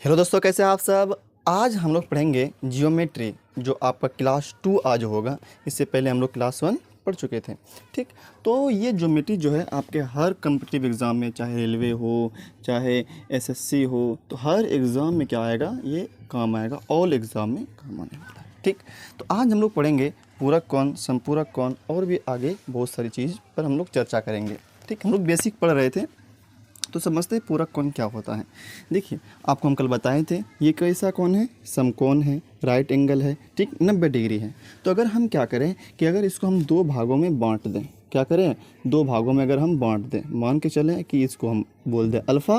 Hello दोस्तों, कैसे हैं आप सब। आज हम लोग पढ़ेंगे जियोमेट्री, जो आपका क्लास 2 आज होगा। इससे पहले हम लोग क्लास 1 पढ़ चुके थे। ठीक, तो ये ज्योमेट्री जो है आपके हर कम्पिटिटिव एग्ज़ाम में, चाहे रेलवे हो, चाहे एसएससी हो, तो हर एग्ज़ाम में क्या आएगा, ये काम आएगा। ऑल एग्ज़ाम में काम आने वाला है। ठीक, तो आज हम लोग पढ़ेंगे पूरक कौन, संपूरक कौन, और भी आगे बहुत सारी चीज़ पर हम लोग चर्चा करेंगे। ठीक, हम लोग बेसिक पढ़ रहे थे तो समझते हैं पूरक कोण क्या होता है। देखिए, आपको हम कल बताए थे ये कैसा कोण है, समकोण है, राइट एंगल है। ठीक, 90 डिग्री है। तो अगर हम क्या करें कि अगर इसको हम दो भागों में बांट दें, क्या करें, दो भागों में अगर हम बांट दें, मान के चलें कि इसको हम बोल दें अल्फ़ा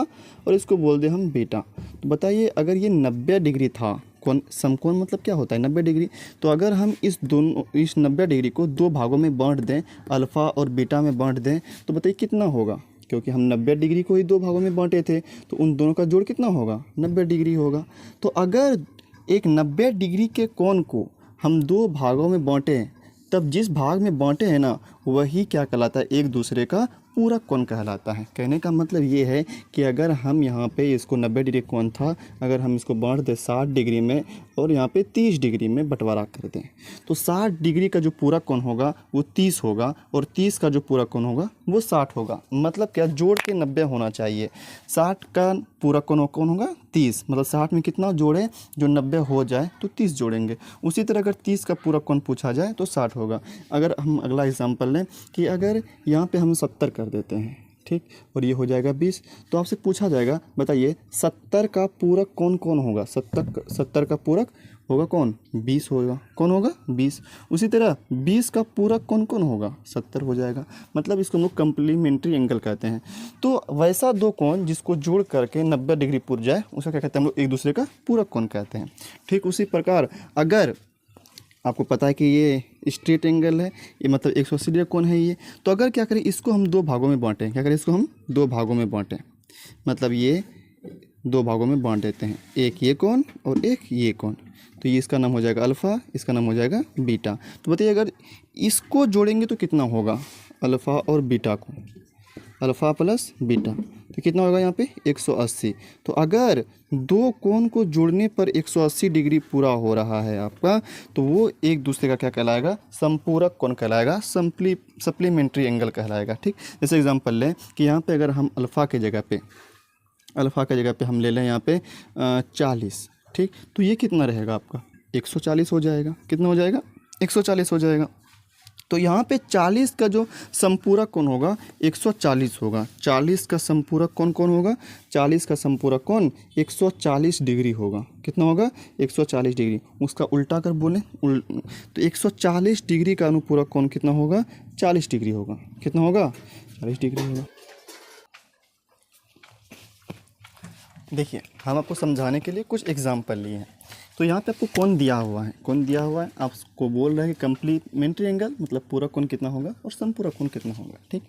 और इसको बोल दें हम बीटा। तो बताइए, अगर ये 90 डिग्री था, कोण समकोण मतलब क्या होता है 90 डिग्री। तो अगर हम इस 90 डिग्री को दो भागों में बांट दें, अल्फ़ा और बीटा में बांट दें, तो बताइए कितना होगा। क्योंकि हम 90 डिग्री को ही दो भागों में बांटे थे, तो उन दोनों का जोड़ कितना होगा, 90 डिग्री होगा। तो अगर एक 90 डिग्री के कोण को हम दो भागों में बांटें, तब जिस भाग में बांटे हैं ना, वही क्या कहलाता है, एक दूसरे का पूरक कोण कहलाता है। कहने का मतलब ये है कि अगर हम यहाँ पे इसको 90 डिग्री कोण था, अगर हम इसको बांट दें 60 डिग्री में और यहाँ पे 30 डिग्री में बंटवारा कर दें, तो 60 डिग्री का जो पूरक कोण होगा वो 30 होगा और 30 का जो पूरक कोण होगा वो 60 होगा। मतलब क्या, जोड़ के 90 होना चाहिए। 60 का पूरक कोण कौन होगा, 30। मतलब 60 में कितना जोड़ें जो 90 हो जाए, तो 30 जोड़ेंगे। उसी तरह अगर 30 का पूरक कोण पूछा जाए तो 60 होगा। अगर हम अगला एग्जाम्पल लें कि अगर यहाँ पे हम 70 कर देते हैं, ठीक, और ये हो जाएगा 20, तो आपसे पूछा जाएगा, बताइए 70 का पूरक कौन कौन होगा। 70 का पूरक होगा कौन, 20 होगा। कौन होगा, 20। उसी तरह 20 का पूरक कौन कौन होगा, 70 हो जाएगा। मतलब इसको हम लोग कम्प्लीमेंट्री एंगल कहते हैं। तो वैसा दो कोण जिसको जोड़ करके 90 डिग्री पूर जाए, उसका क्या कहते हैं हम लोग, एक दूसरे का पूरक कोण कहते हैं। ठीक, उसी प्रकार अगर आपको पता है कि ये स्ट्रेट एंगल है, ये मतलब 180 डिग्री कोण है ये, तो अगर क्या करें, इसको हम दो भागों में बांटें, क्या करें, इसको हम दो भागों में बांटें, मतलब ये दो भागों में बांट देते हैं, एक ये कोण और एक ये कोण। तो ये इसका नाम हो जाएगा अल्फ़ा, इसका नाम हो जाएगा बीटा। तो बताइए, अगर इसको जोड़ेंगे तो कितना होगा, अल्फ़ा और बीटा को, अल्फ़ा प्लस बीटा, तो कितना होगा यहाँ पे 180। तो अगर दो कोण को जोड़ने पर 180 डिग्री पूरा हो रहा है आपका, तो वो एक दूसरे का क्या कहलाएगा, संपूरक कोण कहलाएगा, सप्लीमेंट्री एंगल कहलाएगा। ठीक, जैसे एग्जांपल लें कि यहाँ पे अगर हम अल्फ़ा के जगह पे हम ले लें यहाँ पे 40। ठीक, तो ये कितना रहेगा आपका, 140 हो जाएगा। कितना हो जाएगा, 140 हो जाएगा। तो यहाँ पे 40 का जो संपूरक कोण होगा 140 होगा। 40 का संपूरक कोण कौन होगा, 40 का संपूरक कोण 140 डिग्री होगा। कितना होगा, 140 डिग्री। उसका उल्टा कर बोले तो 140 डिग्री का अनुपूरक कोण कितना होगा, 40 डिग्री होगा। कितना होगा, 40 डिग्री होगा। देखिए, हम आपको समझाने के लिए कुछ एग्जाम्पल लिए हैं। तो यहाँ पे आपको कोण दिया हुआ है, आपको बोल रहे हैं कि कम्प्लीमेंट्री एंगल मतलब पूरक कोण कितना होगा और संपूरक कोण कितना होगा। ठीक,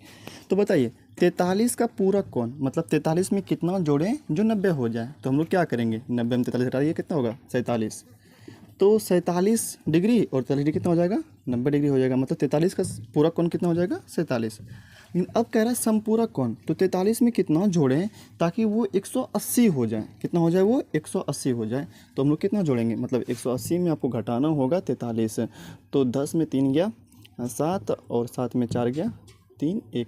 तो बताइए 43 का पूरक कोण मतलब 43 में कितना जोड़ें जो 90 हो जाए। तो हम लोग क्या करेंगे, 90 में 43 हटाइए, कितना होगा 47। तो 47 डिग्री और 43 डिग्री कितना हो जाएगा, 90 डिग्री हो जाएगा। मतलब 43 का पूरक कोण कितना हो जाएगा, 47। लेकिन अब कह रहा है संपूरक कोण, तो 43 में कितना जोड़ें ताकि वो 180 हो जाए। कितना हो जाए, वो 180 हो जाए। तो हम लोग कितना जोड़ेंगे, मतलब 180 में आपको घटाना होगा 43। तो 10 में 3 गया 7 और 7 में 4 गया 3, 1,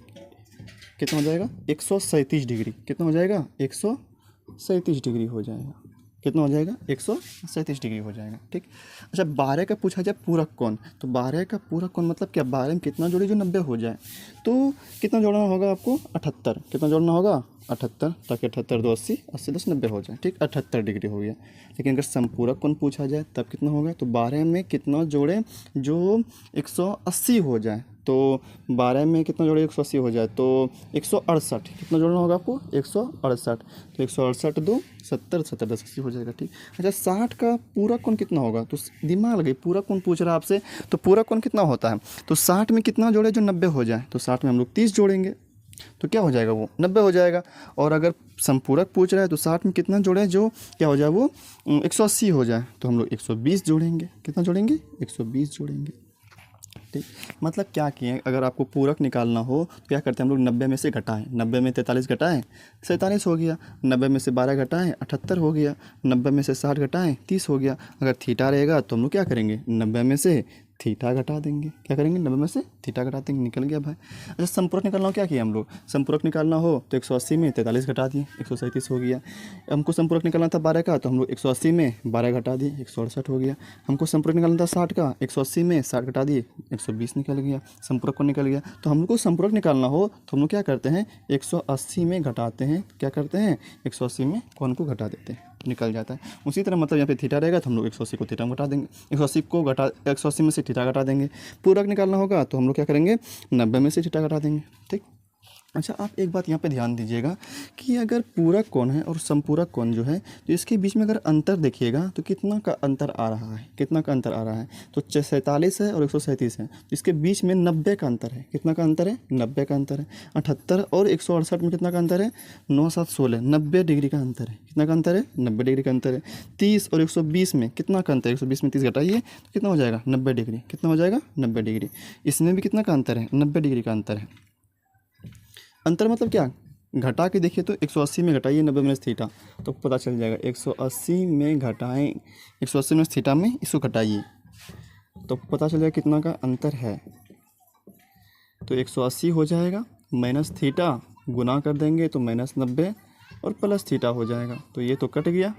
कितना हो जाएगा 137 डिग्री। कितना हो जाएगा, 137 डिग्री हो जाएगा। कितना हो जाएगा, 137 डिग्री हो जाएगा। ठीक, अच्छा 12 का पूछा जाए पूरक कोण, तो 12 का पूरक कोण मतलब क्या, 12 में कितना जोड़े जो 90 हो जाए। तो कितना जोड़ना होगा आपको, 78। कितना जोड़ना होगा, 78, ताकि 78 2 80, 80 10 90 हो जाए। ठीक, 78 डिग्री हो गया। लेकिन अगर संपूरक कोण पूछा जाए तब कितना होगा, तो 12 में कितना जोड़े जो 180 हो जाए। तो 12 में कितना जोड़े 180 हो जाए, तो 168। कितना जोड़ना होगा आपको, 168। तो 168 2 70, 70 10 80 हो जाएगा। ठीक, अच्छा 60 का पूरक कोण कितना होगा, तो दिमाग लगे, पूरक कोण पूछ रहा है आपसे, तो पूरक कोण कितना होता है। तो 60 में कितना जोड़े जो 90 हो जाए, तो 60 में हम लोग 30 जोड़ेंगे, तो क्या हो जाएगा, वो 90 हो जाएगा। और अगर संपूरक पूछ रहा है तो 60 में कितना जोड़े जो क्या हो जाए, वो 180 हो जाए, तो हम लोग 120 जोड़ेंगे। कितना जोड़ेंगे, 120 जोड़ेंगे। ठीक, मतलब क्या किए, अगर आपको पूरक निकालना हो तो क्या करते हैं हम लोग 90 में से घटाएं, 90 में 43 घटाएं 47 हो गया, 90 में से 12 घटाएं 78 हो गया, 90 में से 60 घटाएं 30 हो गया। अगर थीटा रहेगा तो हम लोग क्या करेंगे, 90 में से थीटा घटा देंगे, क्या करेंगे 90 में से थीटा घटा देंगे, निकल गया भाई। अच्छा संपूरक निकालना हो, क्या किया हम लोग, संपूरक निकालना हो तो 180 में 43 घटा दिए 137 हो गया। हमको संपूरक निकालना था 12 का तो हम लोग 180 में 12 घटा दिए 168 हो गया। हमको संपूरक निकालना था 60 का, 180 में 60 घटा दिए 120 निकल गया, संपूरक को निकल गया। तो हम लोग को संपूरक निकालना हो तो हम लोग क्या करते हैं 180 में घटाते हैं, क्या करते हैं 180 में कौन को घटा देते हैं, निकल जाता है। उसी तरह मतलब यहाँ पे थीटा रहेगा तो हम लोग 180 को थीटा में घटा देंगे, 180 में से थीटा घटा देंगे। पूरक निकालना होगा तो हम लोग क्या करेंगे 90 में से थीटा घटा देंगे, ठीक। अच्छा आप एक बात यहाँ पे ध्यान दीजिएगा कि अगर पूरक कोण है और संपूरक कोण जो है तो इसके बीच में अगर अंतर देखिएगा तो कितना का अंतर आ रहा है, कितना का अंतर आ रहा है, तो 47 है और 137 है, तो इसके बीच में 90 का अंतर है, कितना का अंतर है 90 का अंतर है। 78 और 168 में कितना का अंतर है 9 7 16, 90 डिग्री का अंतर है, कितना का अंतर है 90 डिग्री का अंतर है। 30 और 120 में कितना का अंतर है, 120 में 30 घटाइए तो कितना हो जाएगा 90 डिग्री, कितना हो जाएगा 90 डिग्री। इसमें भी कितना का अंतर है 90 डिग्री का अंतर है। अंतर मतलब क्या, घटा के देखिए तो 180 में घटाइए 90 में थीटा तो पता चल जाएगा, 180 में घटाएं 180 में थीटा में इसको घटाइए तो पता चल जाएगा कितना का अंतर है। तो 180 हो जाएगा माइनस थीटा गुना कर देंगे तो माइनस 90 और प्लस थीटा हो जाएगा, तो ये तो कट गया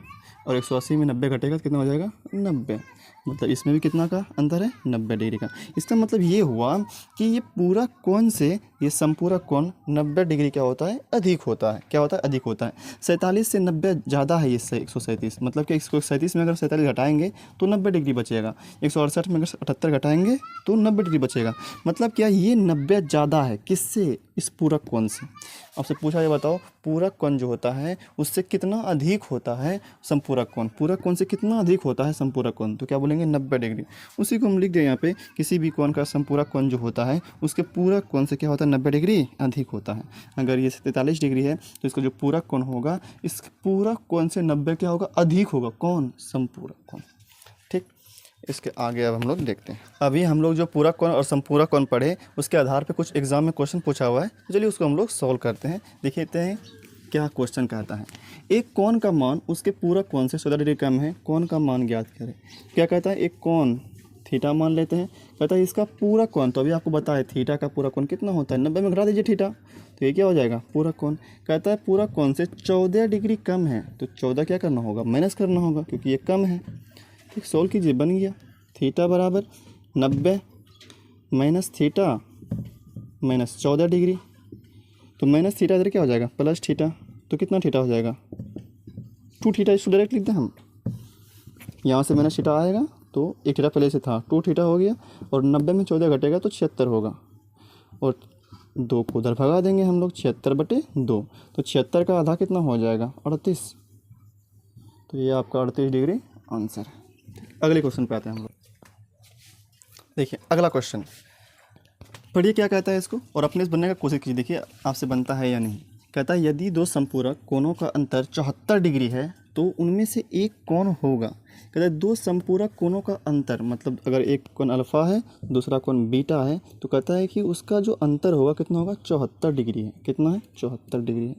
और 180 में 90 घटेगा तो कितना हो जाएगा 90, मतलब इसमें भी कितना का अंतर है 90 डिग्री का। इसका मतलब ये हुआ कि ये पूरक कोण से ये संपूरक कोण 90 डिग्री क्या होता है अधिक होता है, क्या होता है अधिक होता है। 47 से 90 ज़्यादा है इससे 137, मतलब कि 137 में अगर 47 घटाएंगे तो 90 डिग्री बचेगा, 168 में अगर 78 घटाएंगे तो 90 डिग्री बचेगा। मतलब क्या ये 90 ज़्यादा है किससे, इस पूरक कोण से। आपसे पूछा ये बताओ पूरक कोण जो होता है उससे कितना अधिक होता है संपूरक कोण, पूरक कोण से कितना अधिक होता है संपूरक कोण, तो क्या बोलेंगे 90 डिग्री। उसी को हम लिख दें यहाँ पे, किसी भी कोण का संपूरक कोण जो होता है उसके पूरक कोण से क्या होता है 90 डिग्री अधिक होता है। अगर ये 43 डिग्री है तो इसका जो पूरक कोण होगा इस पूरक कोण से 90 क्या होगा अधिक होगा, कौन संपूरक कोण, ठीक। इसके आगे अब हम लोग देखते हैं, अभी हम लोग जो पूरक कोण और संपूरक कोण पढ़े उसके आधार पे कुछ एग्जाम में क्वेश्चन पूछा हुआ है, तो चलिए उसको हम लोग सॉल्व करते हैं। देखते हैं क्या क्वेश्चन कहता है। एक कोण का मान उसके पूरक कोण से 14 डिग्री कम है, कोण का मान ज्ञात करें। क्या कहता है, एक कोण थीटा मान लेते हैं, कहता है इसका पूरक कोण, तो अभी आपको बताया थीटा का पूरक कोण कितना होता है 90 में घटा दीजिए थीटा, तो ये क्या हो जाएगा पूरक कोण। कहता है पूरक कोण से 14 डिग्री कम है, तो 14 क्या करना होगा माइनस करना होगा क्योंकि ये कम है, ठीक। सोल्व कीजिए, बन गया थीटा बराबर 90 माइनस थीटा माइनस 14 डिग्री, तो माइनस थीटा इधर क्या हो जाएगा प्लस थीटा, तो कितना थीटा हो जाएगा 2 थीटा, इसको डायरेक्ट लिख दें हम, यहाँ से माइनस थीटा आएगा तो एक थीटा पहले से था 2 थीटा हो गया, और 90 में 14 घटेगा तो 76 होगा, और 2 को उधर भगा देंगे हम लोग 76/2, तो 76 का आधा कितना हो जाएगा 38, तो ये आपका 38 डिग्री आंसर है। अगले क्वेश्चन पे आते हैं हम लोग। देखिए अगला क्वेश्चन पढ़िए क्या कहता है इसको, और अपने से बनने का कोशिश कीजिए, देखिए आपसे बनता है या नहीं। कहता है यदि दो संपूरक कोणों का अंतर 74 डिग्री है तो उनमें से एक कोण होगा। कहता है दो संपूरक कोणों का अंतर, मतलब अगर एक कोण अल्फा है दूसरा कोण बीटा है, तो कहता है कि उसका जो अंतर होगा कितना होगा 74 डिग्री है, कितना है 74 डिग्री है।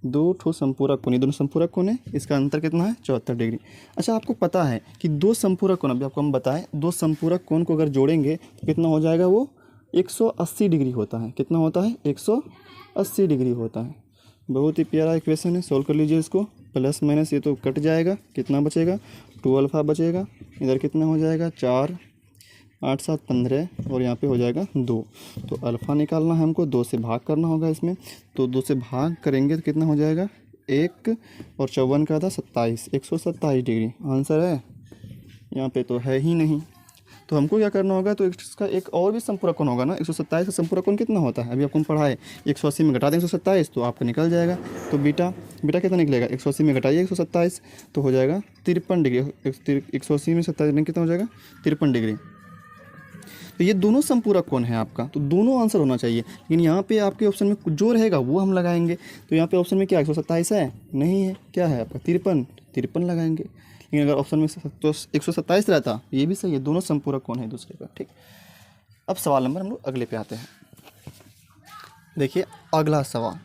दो ठो संपूरक कोण, दोनों संपूरक कोण है, इसका अंतर कितना है 74 डिग्री। अच्छा आपको पता है कि दो संपूरक कोण, अभी आपको हम बताएं, दो संपूरक कोण को अगर जोड़ेंगे तो कितना हो जाएगा, वो 180 डिग्री होता है, कितना होता है 180 डिग्री होता है। बहुत ही प्यारा इक्वेशन है, सॉल्व कर लीजिए इसको, प्लस माइनस ये तो कट जाएगा, कितना बचेगा 2 अल्फा बचेगा, इधर कितना हो जाएगा 4 8 7 15, और यहाँ पे हो जाएगा 2, तो अल्फ़ा निकालना है हमको, 2 से भाग करना होगा इसमें, तो 2 से भाग करेंगे तो कितना हो जाएगा 1 और 54 का था 27, 127 डिग्री आंसर है। यहाँ पे तो है ही नहीं, तो हमको क्या करना होगा, तो इसका एक और भी संपूरक कोण होगा ना, 127 का संपूरक कोण कितना होता है अभी आपको पढ़ाए, 180 में घटा दें 127 तो आपका निकल जाएगा, तो बीटा कितना निकलेगा 180 में घटाइए 127 तो हो जाएगा 53 डिग्री, 180 में 27 कितना हो जाएगा 53 डिग्री। तो ये दोनों संपूरक कोण है आपका, तो दोनों आंसर होना चाहिए, लेकिन यहाँ पे आपके ऑप्शन में जो रहेगा वो हम लगाएंगे। तो यहाँ पे ऑप्शन में क्या 127 है, नहीं है, क्या है आपका 53 लगाएंगे। लेकिन अगर ऑप्शन में तो 127 रहता, ये भी सही है, दोनों संपूरक कोण है दूसरे का, ठीक। अब सवाल नंबर हम लोग अगले पे आते हैं। देखिए अगला सवाल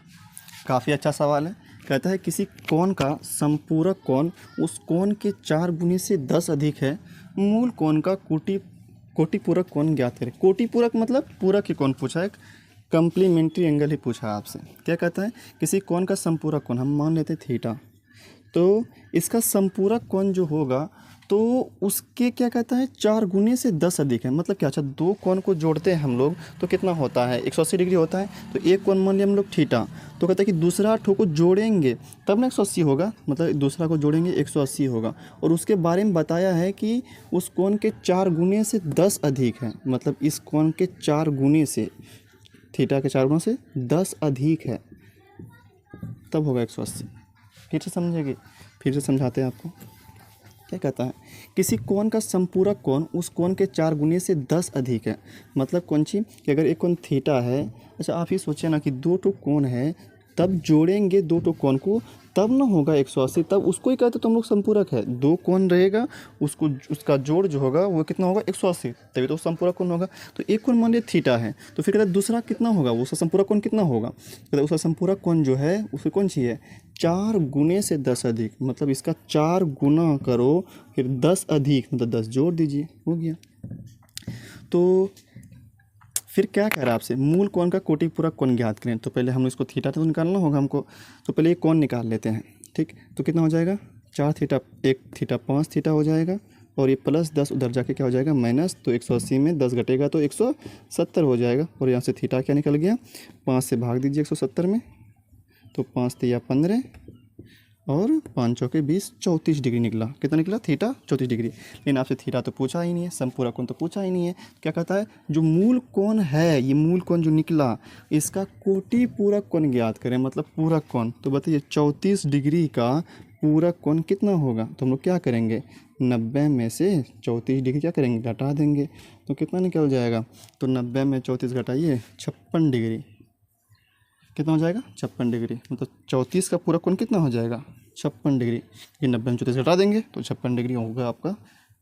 काफ़ी अच्छा सवाल है। कहता है किसी कोण का संपूरक कोण उस कोण के 4 गुने से 10 अधिक है, मूल कोण का कोटिपूरक कोण ज्ञात करें। कोटिपूरक मतलब पूरक ही कोण पूछा है, कम्प्लीमेंट्री एंगल ही पूछा है आपसे। क्या कहता है किसी कोण का संपूरक कोण, हम मान लेते हैं थीटा, तो इसका संपूरक कोण जो होगा तो उसके क्या कहता है 4 गुने से 10 अधिक है। मतलब क्या, अच्छा दो कोण को जोड़ते हैं हम लोग तो कितना होता है 180 डिग्री होता है। तो एक कोण मान लिया हम लोग थीटा, तो कहता है कि दूसरा ठो को जोड़ेंगे तब ना 180 होगा, मतलब दूसरा को जोड़ेंगे 180 होगा। और उसके बारे में बताया है कि उस कोण के 4 गुने से 10 अधिक है, मतलब इस कोण के 4 गुने से, थीटा के 4 गुने से 10 अधिक है, तब होगा 180। फिर से समझेगी, फिर से समझाते हैं आपको। क्या कहता है किसी कोण का संपूरक कोण उस कोण के 4 गुने से 10 अधिक है। मतलब कौन सी कि अगर एक कोण थीटा है, अच्छा आप ही सोचिए ना कि दो ठो कोण है, तब जोड़ेंगे दो ठो कोण को तब ना होगा 180, तब उसको ही कहते तो हम लोग संपूरक है। दो कोण रहेगा उसको उसका जोड़ जो होगा वो कितना होगा 180, तभी तो संपूरक कोण होगा। तो एक कोण मान लिया थीटा है, तो फिर कहता है दूसरा कितना होगा, उसका संपूरक कोण कितना होगा, कहता उसका संपूरक कोण जो है उसकी कौन सी है 4 गुने से 10 अधिक। मतलब इसका 4 गुना करो फिर 10 अधिक, मतलब 10 जोड़ दीजिए, हो गया। तो फिर क्या कह रहा है आपसे, मूल कोण का कोटिपूरक कोण ज्ञात करें। तो पहले हम इसको थीटा तो निकालना होगा हमको, तो पहले ये कोण निकाल लेते हैं। ठीक, तो कितना हो जाएगा 4 थीटा 1 थीटा 5 थीटा हो जाएगा, और ये प्लस 10 उधर जाके क्या हो जाएगा माइनस, तो 180 में 10 घटेगा तो 170 हो जाएगा। और यहाँ से थीटा क्या निकल गया 5 से भाग दीजिए 170 में, तो 5 तिया 15 और 5 चौके 20, 34 डिग्री निकला। कितना निकला थीटा 34 डिग्री। लेकिन आपसे थीटा तो पूछा ही नहीं है, संपूरक कोण तो पूछा ही नहीं है। क्या कहता है जो मूल कोण है, ये मूल कोण जो निकला इसका कोटिपूरक कोण ज्ञात करें, मतलब पूरक कोण। तो बताइए 34 डिग्री का पूरक कोण कितना होगा। तो हम लोग क्या करेंगे 90 में से 34 डिग्री क्या करेंगे घटा देंगे, तो कितना निकल जाएगा। तो 90 में 34 घटाइए 56 डिग्री, कितना हो जाएगा 56 डिग्री। मतलब 34 का पूरा कोण कितना हो जाएगा 56 डिग्री। ये 90 में 34 घटा देंगे तो 56 डिग्री होगा आपका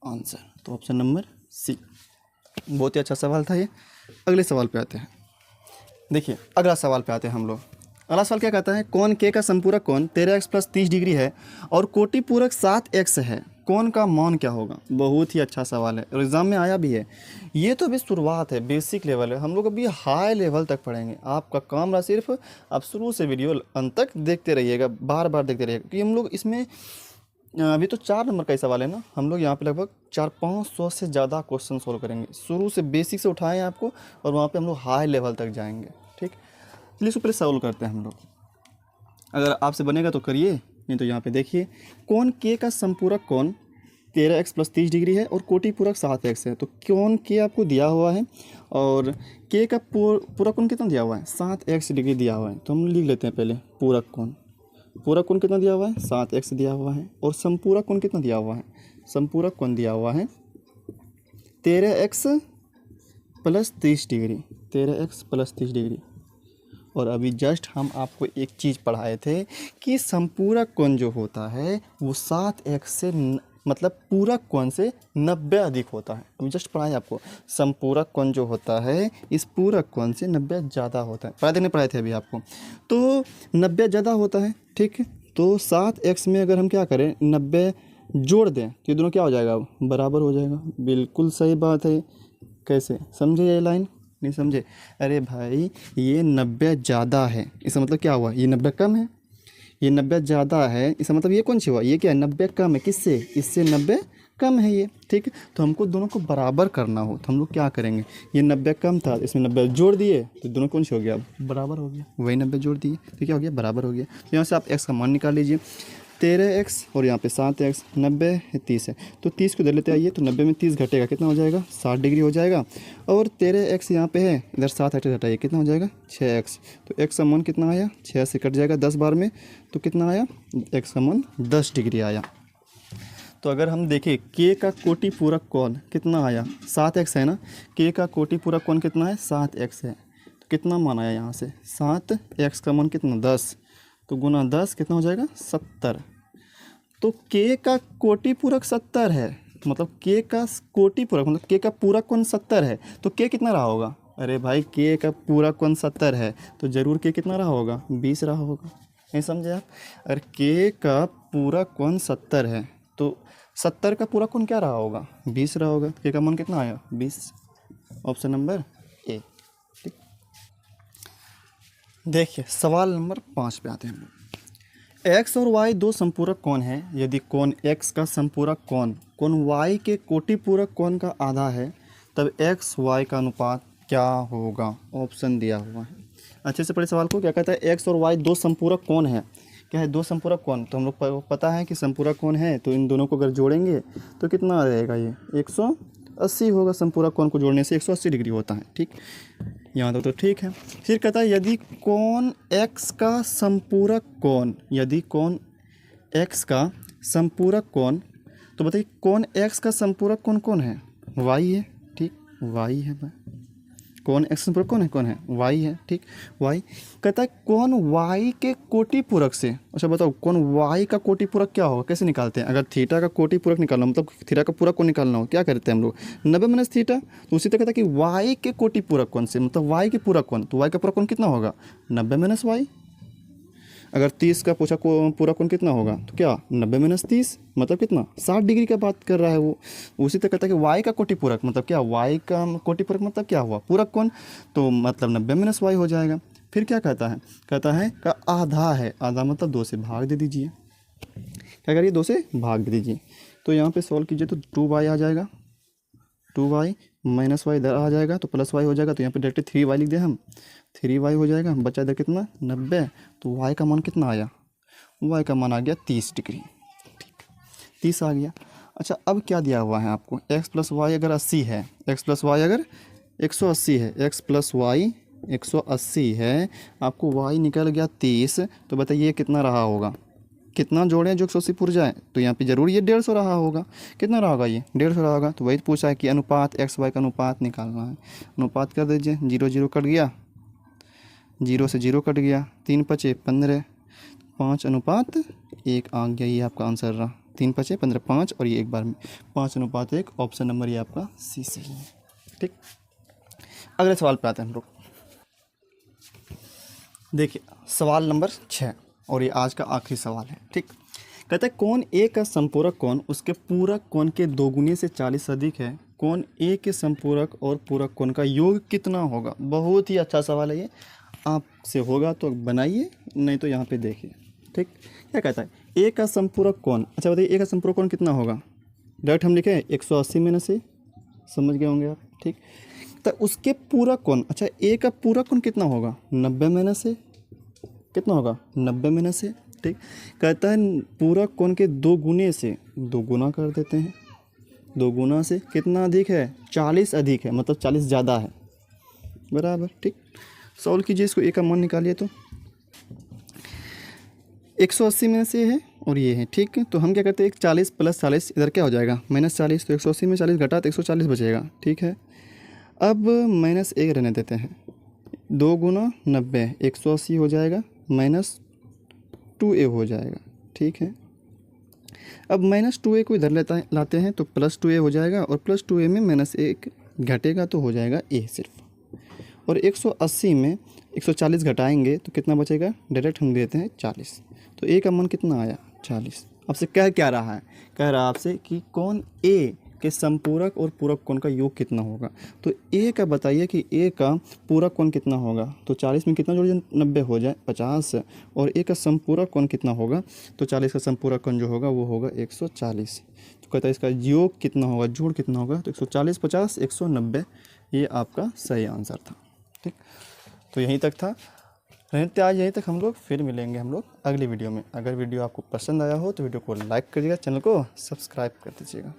आंसर। तो ऑप्शन नंबर सी। बहुत ही अच्छा सवाल था ये। अगले सवाल पे आते हैं। देखिए अगला सवाल पे आते हैं हम लोग। अगला सवाल क्या कहता है कोण के का संपूरक कोण 13x + 30 डिग्री है और कोटिपूरक 7x है, कोण का मान क्या होगा। बहुत ही अच्छा सवाल है और एग्ज़ाम में आया भी है। ये तो अभी शुरुआत है, बेसिक लेवल है, हम लोग अभी हाई लेवल तक पढ़ेंगे। आपका काम रहा सिर्फ आप शुरू से वीडियो अंत तक देखते रहिएगा, बार बार देखते रहिएगा, क्योंकि हम लोग इसमें अभी तो 4 नंबर का ही सवाल है ना, हम लोग यहाँ पे लगभग 400-500 से ज़्यादा क्वेश्चन सोल्व करेंगे। शुरू से बेसिक से उठाएँ आपको और वहाँ पर हम लोग हाई लेवल तक जाएँगे। ठीक, चलिए इसको पहले सॉल्व करते हैं हम लोग। अगर आपसे बनेगा तो करिए, नहीं तो यहाँ पे देखिए कोण के का संपूरक कोण 13x + 30 डिग्री है और कोटिपूरक 7x है। तो कोण के आपको दिया हुआ है और के का पूरक कोण कितना दिया हुआ है 7x डिग्री दिया हुआ है। तो हम लिख लेते हैं पहले पूरक कोण कितना दिया हुआ है 7x दिया हुआ है, और संपूरक कोण कितना दिया हुआ है, संपूरक कोण दिया हुआ है 13x + 30 डिग्री, 13x + 30 डिग्री। और अभी जस्ट हम आपको एक चीज़ पढ़ाए थे कि संपूरक कोण जो होता है वो 7x से मतलब पूरक कोण से 90 अधिक होता है। अभी जस्ट पढ़ाए आपको संपूरक कोण जो होता है इस पूरक कोण से 90 ज़्यादा होता है। पढ़ाए थे अभी आपको, तो 90 ज़्यादा होता है। ठीक, तो 7x में अगर हम क्या करें 90 जोड़ दें तो ये दोनों क्या हो जाएगा बराबर हो जाएगा। बिल्कुल सही बात है। कैसे समझे ये लाइन, नहीं समझे। अरे भाई ये 90 ज़्यादा है, इसका मतलब क्या हुआ ये 90 कम है, ये 90 ज़्यादा है, इसका मतलब ये कौन सी हुआ ये क्या है 90 कम है, किससे इससे 90 कम है ये। ठीक, तो हमको दोनों को बराबर करना हो तो हम लोग क्या करेंगे, ये 90 कम था इसमें 90 जोड़ दिए तो दोनों कौन सी हो गया बराबर हो गया, वही 90 जोड़ दिए तो क्या हो गया बराबर हो गया। तो यहाँ से आप x का मान निकाल लीजिए 13x और यहाँ पे 7x, 90 है 30 है, तो 30 को इधर लेते आइए तो 90 में 30 घटेगा कितना हो जाएगा 60 डिग्री हो जाएगा। और 13x यहाँ पे है, इधर 7x घटाइए कितना हो जाएगा 6x। तो x का मान कितना आया 6 से कट जाएगा 10 बार में, तो कितना आया x का मान 10 डिग्री आया। तो अगर हम देखें k का कोटिपूरक कोण कितना आया 7x है ना, k का कोटिपूरक कोण कितना है 7x है, तो कितना मान आया यहाँ से 7x का मान कितना 10, तो गुना 10 कितना हो जाएगा 70। तो k का कोटिपूरक 70 है, तो मतलब के का कोटि पूरक, मतलब के का पूरक कोण 70 है, तो के कितना रहा होगा? अरे भाई के का पूरक कोण 70 है तो जरूर के कितना रहा होगा? 20 रहा होगा। नहीं समझे आप? अगर के का पूरक कोण 70 है तो 70 का पूरक कोण क्या रहा होगा? 20 रहा होगा। के का मान कितना आया? 20। Option number A. ठीक, देखिए सवाल नंबर 5 पे आते हैं। एक्स और वाई दो संपूरक कोण हैं। यदि कोण एक्स का संपूरक कोण वाई के कोटि पूरक कोण का आधा है, तब एक्स वाई का अनुपात क्या होगा? ऑप्शन दिया हुआ है। अच्छे से पढ़े सवाल को। क्या कहता है? एक्स और वाई दो संपूरक कोण है। क्या है? दो संपूरक कोण। तो हम लोग को पता है कि संपूरक कोण है, तो इन दोनों को अगर जोड़ेंगे तो कितना आ जाएगा? ये 180 होगा। संपूरक कोण को जोड़ने से 180 डिग्री होता है। ठीक, यहाँ तक तो ठीक है। फिर कहता है यदि कोण x का संपूरक कोण, यदि कोण x का संपूरक कोण, तो बताइए कोण x का संपूरक कोण कौन है? y है। ठीक, y है भाई। कोण x संपूरक कौन है? y है। ठीक, y। कहता है कोण y के कोटि पूरक से। अच्छा बताओ कोण y का कोटि पूरक क्या होगा? कैसे निकालते हैं? अगर थीटा का कोटि पूरक निकालना हो, मतलब थीटा का पूरक कोण निकालना हो, क्या करते हैं हम लोग? 90 माइनस थीटा। तो उसी तरह कहता है कि y के कोटि पूरक कोण से, मतलब y के पूरक कोण, तो y का पूरक कोण कितना होगा? 90 माइनस वाई। अगर 30 का पूछा पूरा कोण कितना होगा, तो क्या 90 माइनस 30 मतलब कितना? 60 डिग्री का बात कर रहा है वो। उसी तरह कहता है कि y का कोटि पूरक मतलब क्या? y का कोटि पूरक मतलब क्या हुआ? पूरक कोण, तो मतलब 90 माइनस वाई हो जाएगा। फिर क्या कहता है? कहता है का आधा है। आधा मतलब 2 से भाग दे दीजिए। क्या करिए? 2 से भाग दे दीजिए। तो यहाँ पे सॉल्व कीजिए तो 2y आ जाएगा। 2y माइनस वाई इधर आ जाएगा तो प्लस वाई हो जाएगा। तो यहाँ पे डायरेक्ट 3y लिख दे हम। 3y हो जाएगा। बचा इधर कितना? 90। तो y का मान कितना आया? y का मान आ गया 30 डिग्री। ठीक, 30 आ गया। अच्छा अब क्या दिया हुआ है आपको? x प्लस वाई अगर 80 है, x प्लस वाई अगर 180 है, x प्लस वाई 180 है, आपको y निकल गया 30। तो बताइए कितना रहा होगा? कितना जोड़ें जो 180 पुर जाए? तो यहाँ पे जरूर ये 150 रहा होगा। कितना रहा होगा? ये 150 रहा होगा। तो वही पूछा है कि अनुपात एक्स वाई का अनुपात निकालना है। अनुपात कर दीजिए। 0 0 कट गया, 0 से 0 कट गया, 3 पचे 15, 5:1 आ गया। ये आपका आंसर रहा। 3 पचे 15, 5 और ये एक बार में 5:1। ऑप्शन नंबर ये आपका सी सही है। ठीक, अगले सवाल पे आते हैं हम लोग। देखिए सवाल नंबर 6 और ये आज का आखिरी सवाल है। ठीक, कहता है कोण ए का संपूरक कोण उसके पूरक कोण के दोगुने से 40 अधिक है। कोण ए के संपूरक और पूरक कोण का योग कितना होगा? बहुत ही अच्छा सवाल है ये। आपसे होगा तो बनाइए, नहीं तो यहाँ पे देखिए। ठीक, क्या कहता है? ए का संपूरक कोण। अच्छा बताइए ए का संपूरक कोण कितना होगा? डायरेक्ट हम लिखे 180 में से, समझ गए होंगे आप। ठीक, तो उसके पूरक कोण। अच्छा ए का पूरक कोण कितना होगा? 90 में से। कितना होगा? 90 में से। ठीक, कहता है पूरक कोण के 2 गुने से, 2 गुना कर देते हैं। 2 गुना से कितना अधिक है? 40 अधिक है, मतलब 40 ज़्यादा है। बराबर। ठीक, सॉल्व कीजिए इसको। ए का मान निकालिए तो 180 में से है और ये है। ठीक है, तो हम क्या करते हैं? 40 प्लस 40 इधर क्या हो जाएगा? -40। तो 180 में 40 घटा तो 140 बचेगा। ठीक है, अब -1 रहने देते हैं। 2 गुना 90, 180 हो जाएगा, -2a हो जाएगा। ठीक है, अब -2a को इधर लाते हैं तो +2a हो जाएगा और +2a में -1 घटेगा तो हो जाएगा a सिर्फ। और 180 में 140 घटाएंगे तो कितना बचेगा? डायरेक्ट हम देते हैं 40। तो a का मान कितना आया? 40। आपसे कह क्या रहा है? कह रहा है आपसे कि कोण a के संपूरक और पूरक कोण का योग कितना होगा। तो a का बताइए कि a का पूरक कोण कितना होगा। तो 40 में कितना जोड़ 90 हो जाए 50। और a का संपूरक कोण कितना होगा? तो 40 का संपूरक कोण जो होगा वो होगा 140। तो कहता है इसका योग कितना होगा, जोड़ कितना होगा? तो 140 50 190, ये आपका सही आंसर था। ठीक, तो यहीं तक था। रहते आज यहीं तक हम लोग, फिर मिलेंगे हम लोग अगली वीडियो में। अगर वीडियो आपको पसंद आया हो तो वीडियो को लाइक करिएगा, चैनल को सब्सक्राइब कर दीजिएगा।